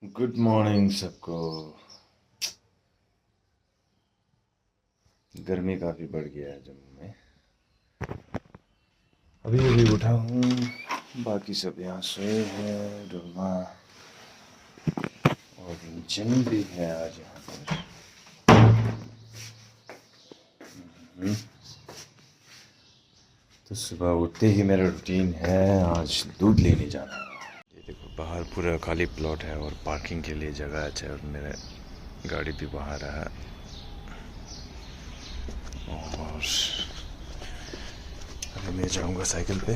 Good morning सबको। गर्मी काफ़ी बढ़ गया है जम्मू में। अभी अभी उठा हूँ, बाकी सब यहाँ सोए हैं। डुमा और जिन भी है आज यहाँ पर। तो सुबह उठते ही मेरा रूटीन है आज दूध लेने जाना। ये देखो बाहर पूरा खाली प्लॉट है और पार्किंग के लिए जगह अच्छा है और मेरा गाड़ी भी बाहर है। और अभी मैं जाऊंगा साइकिल पे।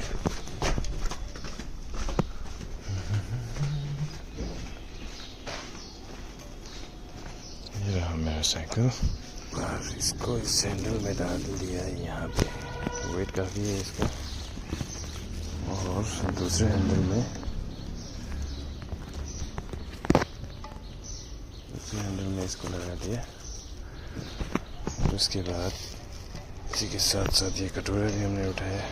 ये रहा मेरा साइकिल और इसको इस सैंडल में डाल दिया है यहाँ पे। वेट काफ़ी है इसका। और दूसरे हैंडल में इसको लगा दिया। और उसके बाद इसी के साथ साथ ये कटोरा भी हमने उठाया।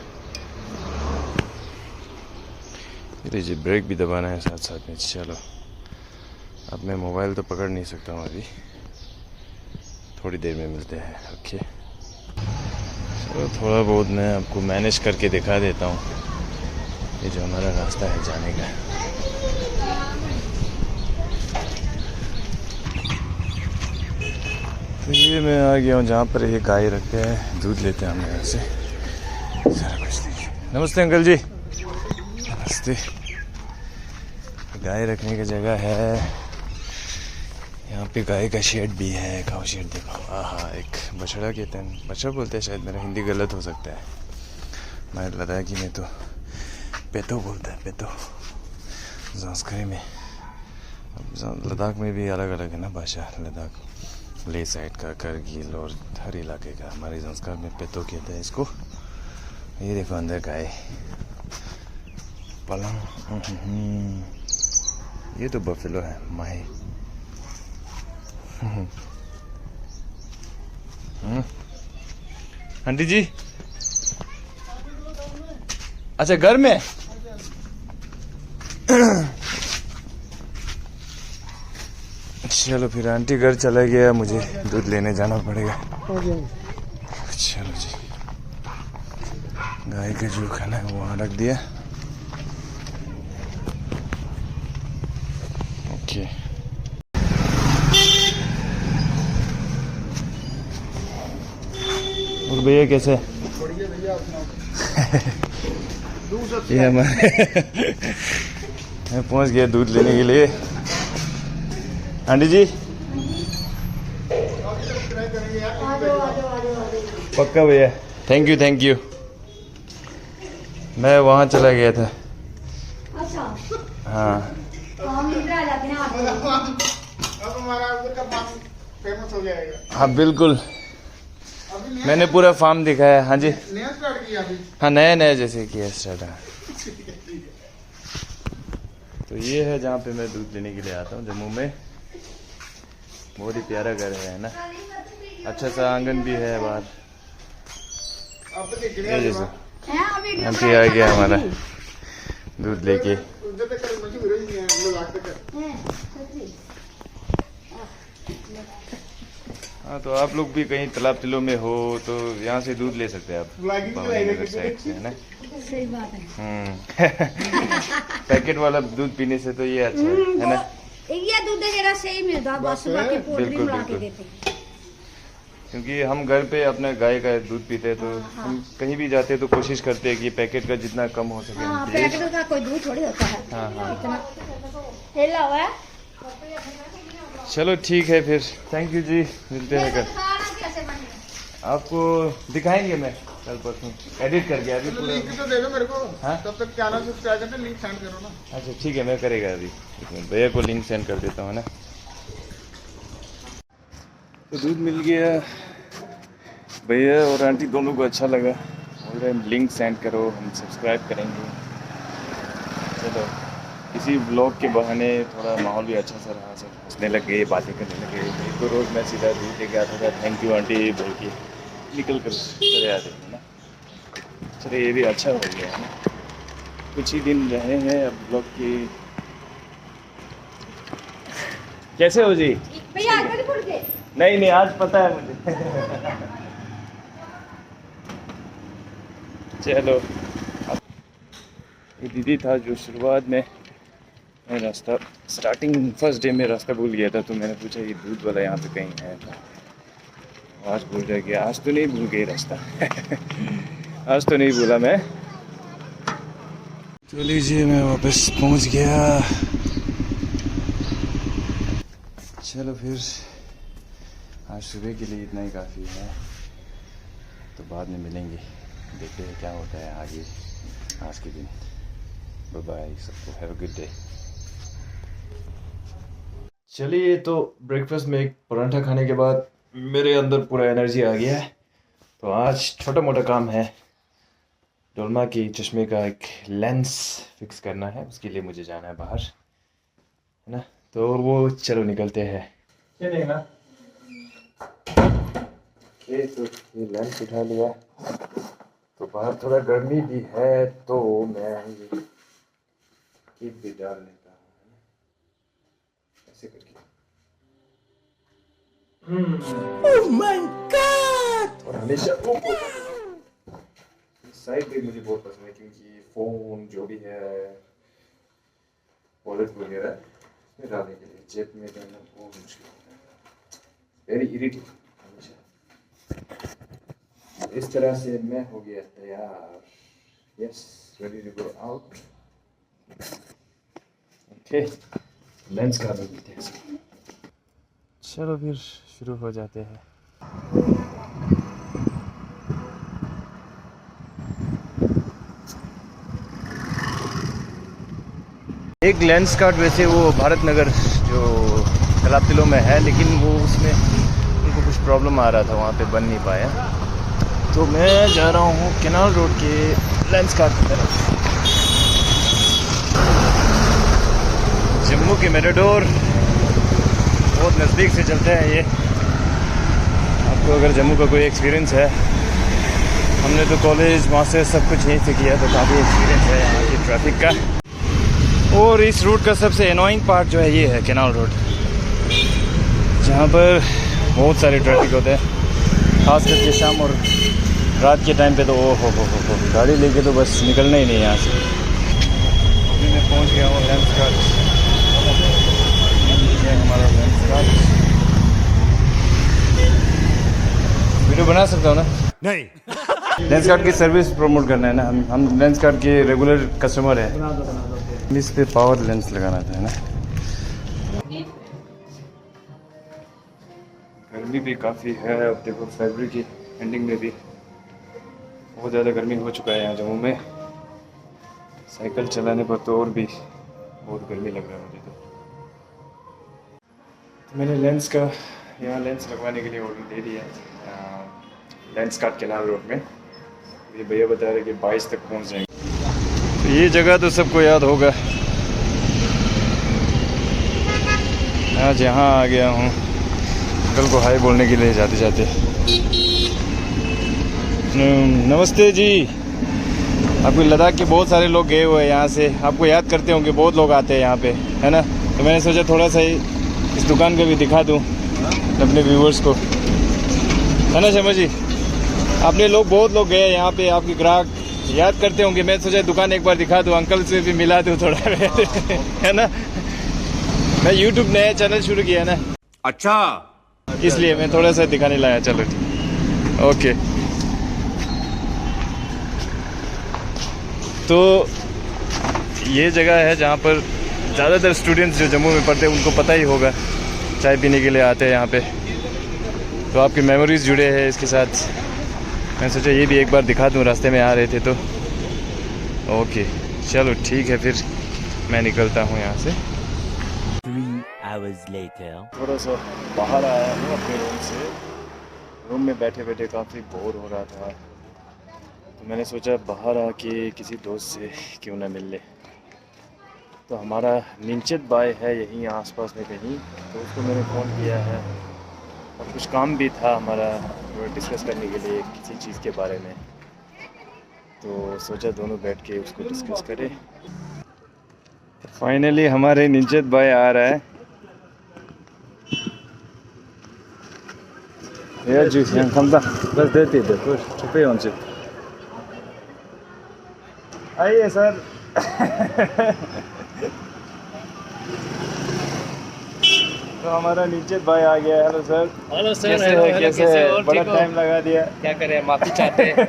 ये लीजिए, ब्रेक भी दबाना है साथ साथ में। चलो अब मैं मोबाइल तो पकड़ नहीं सकता हूँ अभी, थोड़ी देर में मिलते हैं। ओके, चलो थोड़ा बहुत मैं आपको मैनेज करके दिखा देता हूँ ये जो हमारा रास्ता है जाने का। तो ये मैं आ गया हूँ जहाँ पर ये गाय रखते हैं, दूध लेते हैं हम यहाँ से। सारा कुछ देखिए। नमस्ते अंकल जी। नमस्ते। गाय रखने की जगह है यहाँ पे। गाय का शेड भी है, काऊ शेड। देखो हाँ, एक बछड़ा कहते हैं, बछड़ा बोलते हैं शायद, मेरा हिंदी गलत हो सकता है। मैं लद्दाखी में तो पेतो बोलता है, पेतो ज़ांस्करी में। अब लद्दाख में भी अलग अलग है ना भाषा। लद्दाख ले साइड का, करगिल और हर इलाके का। हमारे संस्कार में पेतो कहते हैं इसको। ये देखो अंदर गाय, पलंग। ये तो बफेलो है, माही। आंटी जी, अच्छा घर में। चलो फिर आंटी घर चला गया, मुझे दूध लेने जाना पड़ेगा। चलो जी, गाय का जो खाना है वो वहाँ रख दिया। ओके, और भैया कैसे? ये हमारे मैं पहुँच गया दूध लेने के लिए। आंटी जी पक्का भैया, थैंक यू थैंक यू। मैं वहाँ चला गया था। अच्छा हाँ फेमस हो जाएगा। हाँ बिल्कुल, मैंने पूरा फार्म दिखाया। हाँ जी, नया स्टार्ट किया अभी। हाँ नया नया जैसे किया स्टार्ट। हाँ तो ये है जहाँ पे मैं दूध लेने के लिए आता हूँ जम्मू में। बहुत ही प्यारा घर है ना, अच्छा सा आंगन भी है बाहर। ये जैसे आंटी आ गया हमारा दूध लेके। हाँ तो आप लोग भी कहीं तालाब तिलों में हो तो यहाँ से दूध ले सकते हैं आप, भवानीनगर साइड से, है ना। सही बात है। पैकेट वाला दूध पीने से तो ये अच्छा है ना। ये दूध जरा सही मिलता, बस बाकी पोल्ट्री बिल्कुल, मिला के बिल्कुल। देते हैं। क्योंकि हम घर पे अपने गाय का दूध पीते हैं तो हम कहीं भी जाते हैं तो कोशिश करते हैं कि पैकेट का जितना कम हो सके हाँ, हम पिए। पैकेट का कोई दूध थोड़ी होता है। हाँ हाँ, इतना हेला हुआ है। चलो ठीक है फिर, थैंक यू जी, मिलते हैं कल। खाना कैसे बनेगा? आपको दिखाएंगे मैं कल परसों एडिट करके। अभी पूरा लिंक तो दे दो मेरे को। हाँ? तब तक क्या नाम सब्सक्राइब करते, लिंक सेंड करो ना। अच्छा ठीक है, मैं करेगा अभी। एक मिनट, भैया को लिंक सेंड कर देता हूँ ना। तो दूध मिल गया, भैया और आंटी दोनों को अच्छा लगा। बोल रहे हैं लिंक सेंड करो, हम सब्सक्राइब करेंगे। चलो इसी ब्लॉग के बहाने थोड़ा माहौल भी अच्छा सा रहा, सब हंसने लगे, बातें करने लगे। नहीं तो रोज़ मैं सीधा दूध लेके आता था, थैंक यू आंटी बोल के निकल कर चले आते थे ना। चलो ये भी अच्छा हो गया है ना। कुछ ही दिन रहे हैं अब ब्लॉग के कैसे हो जी? भैया आगे नहीं भूल गए। नहीं नहीं, आज पता है मुझे। चलो, ये दीदी था जो शुरुआत में मैं रास्ता स्टार्टिंग फर्स्ट डे में रास्ता भूल गया था, तो मैंने पूछा ये दूध वाला यहाँ पे कहीं है? आज भूल गया। आज तो नहीं भूल गई रास्ता। आज तो नहीं भूला मैं। तो लीजिए, मैं वापस पहुँच गया। चलो फिर, आज सुबह के लिए इतना ही काफ़ी है, तो बाद में मिलेंगे, देखते हैं क्या होता है आगे आज के दिन। बाय बाय सबको, हैव अ गुड डे। चलिए, तो ब्रेकफास्ट में एक पराठा खाने के बाद मेरे अंदर पूरा एनर्जी आ गया है। तो आज छोटा मोटा काम है, डोलमा की चश्मे का एक लेंस फिक्स करना है, उसके लिए मुझे जाना है बाहर, है ना। तो वो चलो निकलते हैं। क्या देखना? तो ये लेंस उठा लिया, तो बाहर थोड़ा गर्मी भी है, तो मैं ये कीप भी डाल लेता हूँ ऐसे करके। Oh my God! और हमेशा साइड भी मुझे बहुत पसंद है, क्योंकि फोन जो भी है, वॉलेट वगैरह इसमें डालने के लिए जेब में डालना बहुत मुश्किल होता है, वेरी इरिटेटिंग हमेशा। इस तरह से मैं हो गया तैयार, yes, ready to go out. Okay, lens का बदलते हैं। चलो फिर शुरू हो जाते हैं। एक लेंस कार्ड वैसे वो भारत नगर जो कलापतिलों में है, लेकिन वो उसमें उनको कुछ प्रॉब्लम आ रहा था, वहाँ पे बन नहीं पाया। तो मैं जा रहा हूँ कैनाल रोड के लेंस कार्ड की तरफ। जम्मू के मेटाडोर बहुत नज़दीक से चलते हैं ये। आपको अगर जम्मू का कोई एक्सपीरियंस है, हमने तो कॉलेज मास्टर सब कुछ यहीं से किया, तो काफ़ी एक्सपीरियंस है यहाँ की ट्रैफिक का। और इस रूट का सबसे एनोइंग पार्ट जो है ये है कैनाल रोड, जहाँ पर बहुत सारे ट्रैफिक होते हैं, खास करके शाम और रात के टाइम पे। तो ओ हो गाड़ी लेके तो बस निकलना ही नहीं है यहाँ से। अभी मैं पहुँच गया हूँ लेंस कार्ड, ये हमारा लेंस कार्ड। वीडियो बना सकता हूँ ना? नहीं। लेंस कार्ड की सर्विस प्रमोट करना है ना, हम लेंस कार्ड के रेगुलर कस्टमर हैं। इस पे पावर लेंस लगाना था, है ना। गर्मी भी काफ़ी है, अब देखो फरवरी की एंडिंग में भी बहुत ज़्यादा गर्मी हो चुका है यहाँ जम्मू में। साइकिल चलाने पर तो और भी बहुत गर्मी लग रहा है मुझे। तो मैंने लेंस का यहाँ लेंस लगवाने के लिए ऑर्डर दे दिया, लेंस कार्ड कैनाल रोड में। ये भैया बता रहे कि 22 तक पहुँच जाएंगे। तो ये जगह तो सबको याद होगा, आज यहाँ आ गया हूँ अंकल को हाय बोलने के लिए जाते जाते। नमस्ते जी। आपको लद्दाख के बहुत सारे लोग गए हुए हैं यहाँ से, आपको याद करते होंगे, बहुत लोग आते हैं यहाँ पे, है ना। तो मैंने सोचा थोड़ा सा इस दुकान का भी दिखा दूँ अपने व्यूवर्स को, है ना शर्मा जी। आपने लोग बहुत लोग गए यहाँ पे, आपके ग्राहक याद करते होंगे। मैं सोचा दुकान एक बार दिखा दूँ, अंकल से भी मिला दूँ थोड़ा, है ना। मैं YouTube नया चैनल शुरू किया ना, अच्छा, इसलिए मैं थोड़ा सा दिखाने लाया। चलो ठीक, ओके। तो ये जगह है जहाँ पर ज़्यादातर स्टूडेंट्स जो जम्मू में पढ़ते हैं उनको पता ही होगा, चाय पीने के लिए आते हैं यहाँ पे। तो आपकी मेमोरीज जुड़े हैं इसके साथ। मैं सोचा ये भी एक बार दिखा दूँ, रास्ते में आ रहे थे तो। ओके चलो ठीक है, फिर मैं निकलता हूँ यहाँ से। 3 hours later. थोड़ा सा बाहर आया हूँ अपने रूम से। रूम में बैठे बैठे काफ़ी बोर हो रहा था, तो मैंने सोचा बाहर आके किसी दोस्त से क्यों ना मिल ले। तो हमारा निंचत बाय है यहीं आसपास में कहीं, तो उसको मैंने फ़ोन किया है और कुछ काम भी था हमारा डिस्कस करने के लिए किसी चीज़ के बारे में। तो सोचा दोनों बैठ के उसको डिस्कस करें। फाइनली हमारे निंचत बाय आ रहा है। जी खमदा बस देते दे छुपे उनसे आइए सर तो हमारा नीचे भाई आ गया। Hello sir. हेलो सर, कैसे हेलो है? हेलो, कैसे कैसे है? हो? बड़ा ठीक हो? टाइम लगा दिया। क्या करें, माफी चाहते हैं,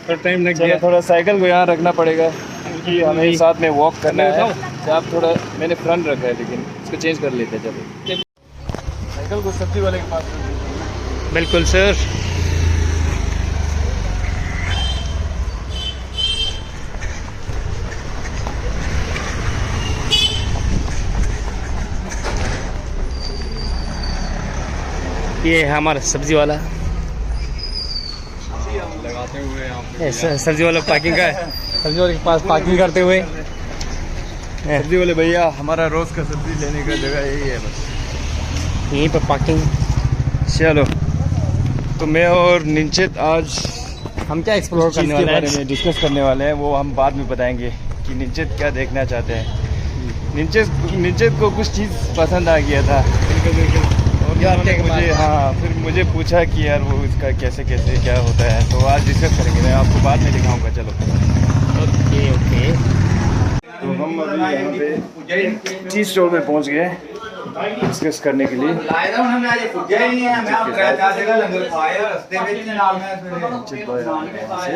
थोड़ा टाइम लग चलो गया। थोड़ा साइकिल को यहाँ रखना पड़ेगा क्योंकि हमें साथ में वॉक करना मैं है। बताऊं? तो आप थोड़ा मैंने फ्रंट रखा है लेकिन इसको चेंज कर लेते हैं। चलो साइकिल को सब्जी वाले के पास रख देते हैं। बिल्कुल सर। ये है हमारा सब्जी वाला। लगाते हुए यहाँ ये सब्जी वाला पार्किंग का है। सब्जी वाले के पास पार्किंग करते हुए सब्जी वाले भैया हमारा रोज का सब्जी लेने का जगह यही है बस यहीं पर पार्किंग। चलो तो मैं और निंचित आज हम क्या एक्सप्लोर चीज़ करने के वाले बारे हैं? में डिस्कस करने वाले हैं। वो हम बाद में बताएंगे कि निंचित क्या देखना चाहते हैं। निंचित को कुछ चीज़ पसंद आ गया था और यार, उन्होंने क्या मुझे बात? फिर मुझे पूछा कि यार वो इसका कैसे कैसे क्या होता है। तो आज डिस्कस करेंगे। मैं आपको बाद में दिखाऊंगा। चलो ओके ओके। तो हम अभी यहाँ पे चीज़ स्टोर में पहुँच गए डिस्कस करने के लिए। निंचित भाई आ गए यहाँ से।